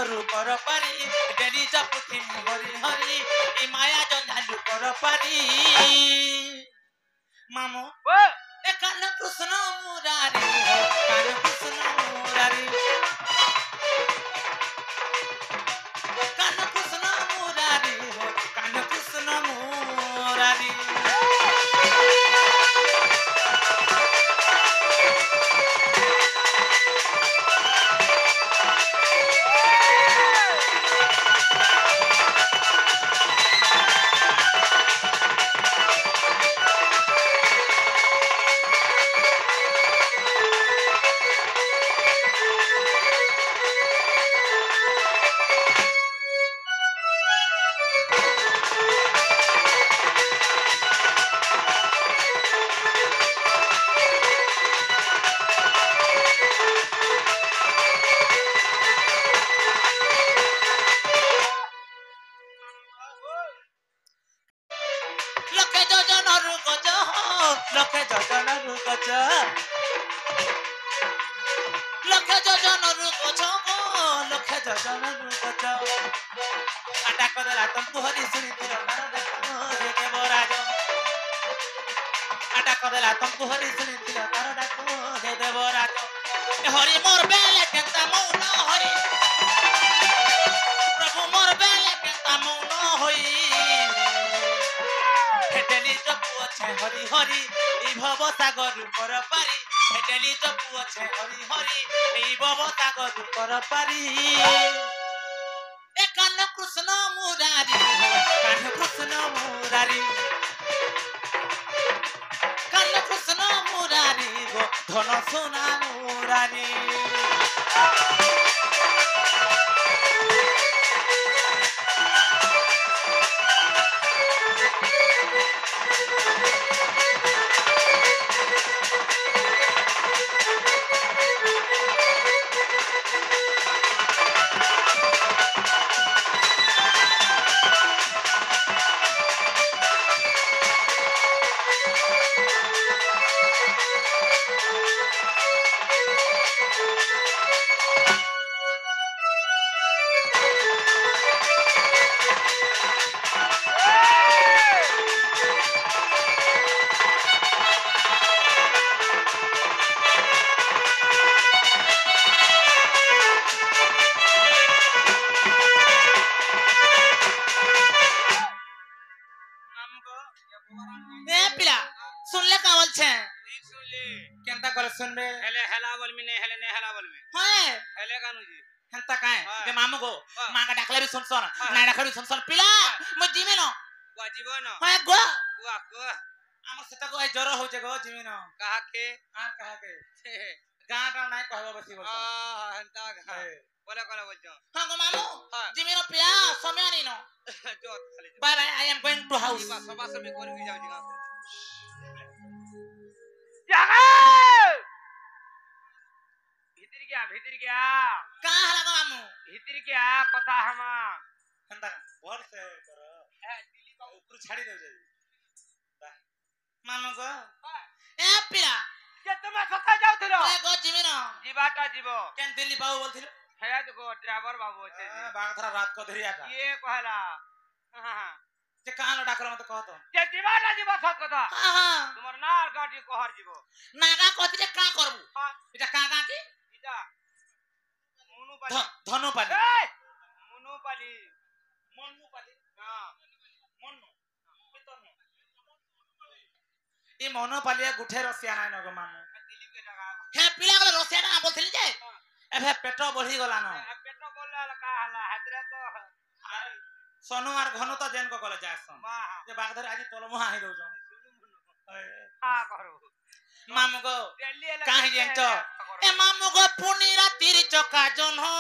गरु कर पारी डेली जपुथि हरि हरि ए माया जंजालु कर पारी मामो ए कान कृष्ण मुरारी हो कान कृष्ण मुरारी कान कृष्ण मुरारी हो कान कृष्ण मुरारी लखे जोजनरु गज लखे जोजनरु गज लखे जोजनरु गज लखे जोजनरु गज आटा कदला तुमको हरि सुनी तेरा तारा देवराज आटा कदला तुमको हरि सुनी तेरा तारा देवराज हरि मोर बेले केता मौन हरि प्रभु मोर बेले केता मौन होई हेटेली जपु अच्छे हरि हरि ई भव सागर पर पारी हेटेली जपु अच्छे हरि हरि ई भव सागर पर पारी ए कान कृष्ण मुरारी कान कृष्ण मुरारी कान कृष्ण मुरारी गो धन सोना मुरारी सुनबे हेले हेला बोल में नहीं हेले नहीं हेला बोल में हां हेले कानू जी हंता काहे के मामू गो मां का डाकले भी सुन ना डाकले सुन पिला मो जिमे न गो जीवन हां गो गो हमर सेता गो जरो हो जे गो जिमे न कहा के गां का नहीं कहबो बसी बोल हंता बोले बोले बोल जो हां गो मामू जिमे न पिया समय नहीं न जो खाली bye bye I am going to house सभा से मैं कोन की जाऊ जी भीतर गया कहां हला गो मामू भीतर गया कथा हमा हंता भर से कर दिल्ली का ऊपर छाड़ी दे जाई मामू गो ए पिला के तुम सता जाऊ थिलो ए गो जिमे न जीवाटा जीवो केन दिल्ली बाबू बोलथिलो है तो गो ड्राइवर बाबू छे बागथरा रात को धरिया था ये कहला हां जे कान डाकल मत कहतो जे जीवाटा जीवो सत कथा हां हां तुमर नार गाटी कहर जीवो नागा कहती जे का करबू एटा का गाटी इटा मुनुपाली धनुपाली मुनुपाली मनुपाली हां मनु पितनु ए मनुपालिया गुठे रसिया नाय न गो मामू दिलीप के जगह हे पिला गले रसिया ना बोलथिली जे एबे पेट बढ़ी गला न पेट बोलला का हला हतरे तो सोनू आर घनु तो जेन को कले जासन जे बागधर आज तलमुहा हे दउ जो हां करू मामू गो काहे जेंच ए मामू गो पुनी रातिर चका जन हो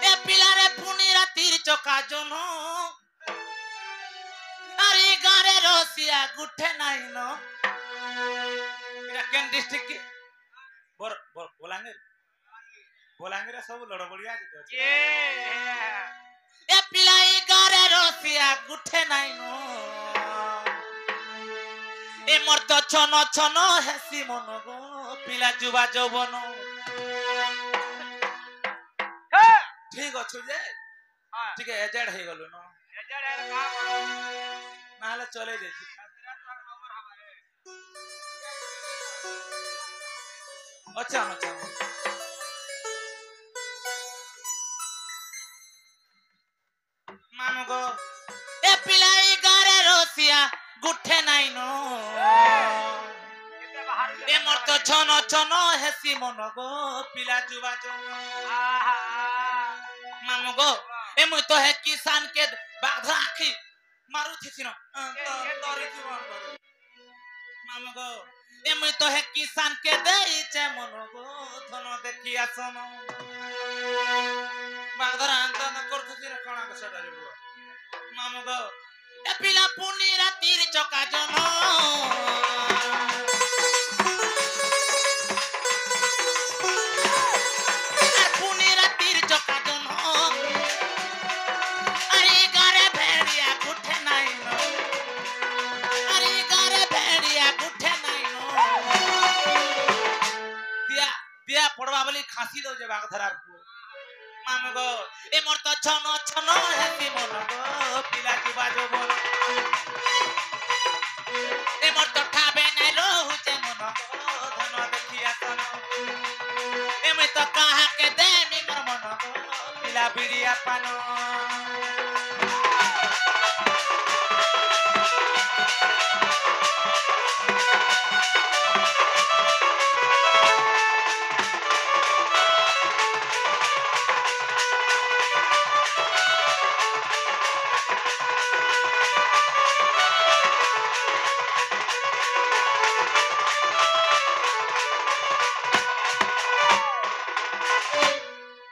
ए पिला रे पुनी रातिर चका जन हो अरे गारे रसिया गुठे नाही न एटा केन डिस्ट्रिक्ट की बोलांगे सब लड़बड़िया ये ए पिलाई गारे रसिया गुठे नाही न ए मोर तो छन छन हेसी मन गो पिला जुबा जौबन ঠিক অছু যে হ্যাঁ ঠিক এজেড হয়ে গেল না এজেড এর কাম না হলে চলে যেছি হাতরা তো নম্বর আমারে আচ্ছা আচ্ছা মামু গো এ পিলাই গারে রসিয়া গুঠে নাই নো এতে বাহার এ মোর তো ছন ছন হেসি মন গো পিলা জুবা জম আহা মামু গো এ মুই তো হে কিষান কে বাঘা আখি মারু থিছিন তরি জীবন করে মামু গো এ মুই তো হে কিষান কে দেইছে মন গো ধন দেখি আসন বাঘরা আন্তন করথিছিন কোনা কে সদারি বুয়া মামু গো এ পিলা পুনি রাতির চকা জন পুনি রাতির চকা জন আরে গারে ভেড়িয়া গুঠে নাই নো আরে গারে ভেড়িয়া গুঠে নাই নো বিয়া বিয়া পড়বা বলি খাসি দও যে বাঘ ধরার পু মামু গো এ মোর তো ছন ছন হেসি মন গো পিলা জুবা জবন এ মোর তো ঠাবে নাই রহুছে মন গো ধন দেখি আসন এ মুই তো কাহাকে দেমি মোর মন গো পিলা বিড়িয়া পান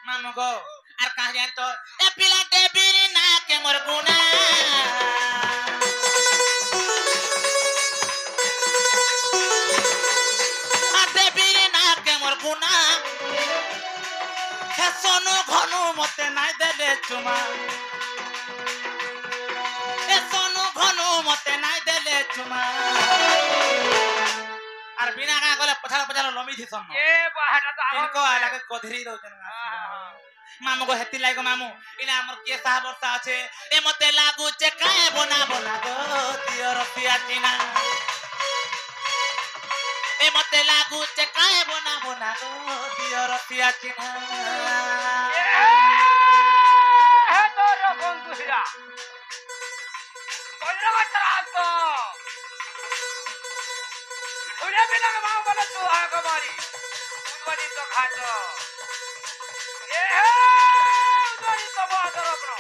মামু গো আর কাহ জান তো এ পিলা দেবির না কে মোর গুনা আ দেবির না কে মোর গুনা হে সোনু ঘনু মতে নাই দেলে চুমা এ সোনু ঘনু মতে নাই দেলে চুমা আর বিনা কা গলে পছাড় পছাড় লমি দিছন এ বাহাটা তো इनको अलग कोधरी दउचन मामू को हेती लाइको मामू इना हमर के साह वर्षा আছে এ মতে লাগু চে কায় বনা বনা গো তিয়র পিয়াটিনা এ মতে লাগু চে কায় বনা বনা গো তিয়র পিয়াটিনা এ তোর বন্ধুরা কইরা বাচ্চা তো ওরে বিনা মা বলে তো আগমারি উদবানি তো খাতো এ হে উদবানি তো বাদর আপনো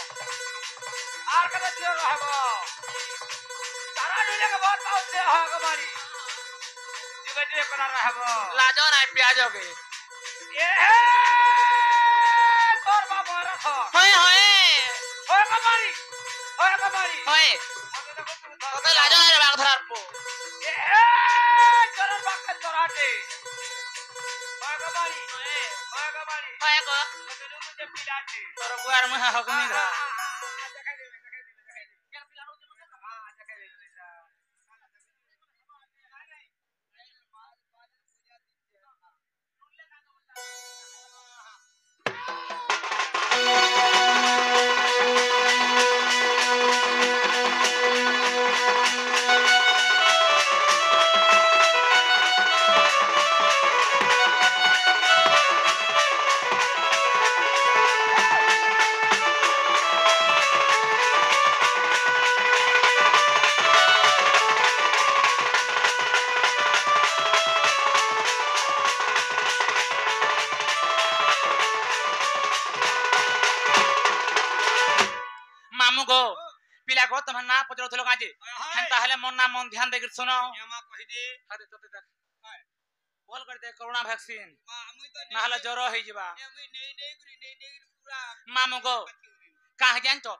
আর কত দিও রহব তারা দিলে কে বাত আউতে আগমারি जुगे जुगे करा रहब लाजो ना प्याजो के ए हे तोर बाबा रख होय होय होय कमारी होय तो लाजो ना बाग धरार पो ए हे चरण बाग तोराटे होय कमारी होय को तनु मुझे पिलाटे तोर बुआर में हकमी धा मामू गो पिला को तम ना पचरो थलो काजे हेंता हले मन ना मन ध्यान दे के सुनो एमा कहि दे अरे तते देख बोल कर दे कोरोना वैक्सीन मुई तो ना हले ज्वर होई जिबा मुई नहीं गुरी पूरा मामू गो काहे जान तो